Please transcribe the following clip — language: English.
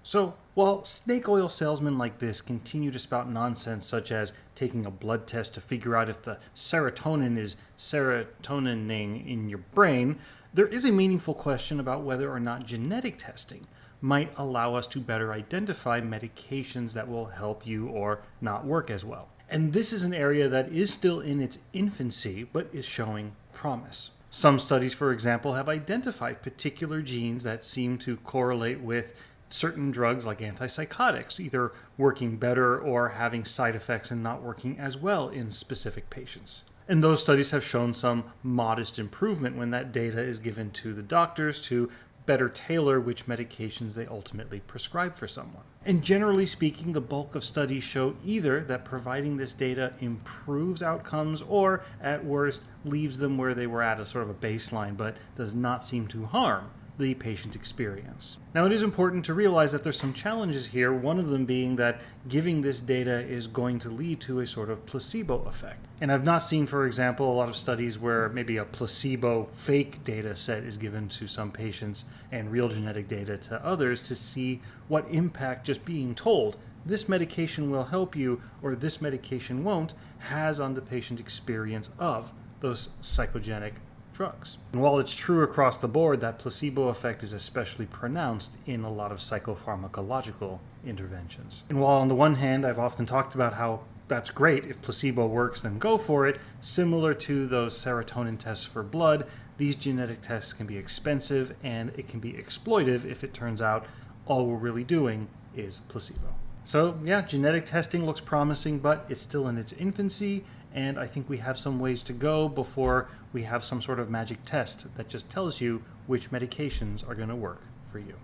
So, while snake oil salesmen like this continue to spout nonsense such as taking a blood test to figure out if the serotonin is serotonining in your brain, there is a meaningful question about whether or not genetic testing might allow us to better identify medications that will help you or not work as well. And this is an area that is still in its infancy, but is showing promise. Some studies, for example, have identified particular genes that seem to correlate with certain drugs like antipsychotics, either working better or having side effects and not working as well in specific patients. And those studies have shown some modest improvement when that data is given to the doctors to better tailor which medications they ultimately prescribe for someone. And generally speaking, the bulk of studies show either that providing this data improves outcomes or, at worst, leaves them where they were at a sort of a baseline, but does not seem to harm the patient experience. Now, it is important to realize that there's some challenges here, one of them being that giving this data is going to lead to a sort of placebo effect. And I've not seen, for example, a lot of studies where maybe a placebo fake data set is given to some patients and real genetic data to others to see what impact just being told this medication will help you or this medication won't has on the patient experience of those psychogenic drugs. And while it's true across the board that placebo effect is especially pronounced in a lot of psychopharmacological interventions. And while on the one hand I've often talked about how that's great, if placebo works then go for it, similar to those serotonin tests for blood, these genetic tests can be expensive and it can be exploitive if it turns out all we're really doing is placebo. So yeah, genetic testing looks promising, but it's still in its infancy, and I think we have some ways to go before we have some sort of magic test that just tells you which medications are going to work for you.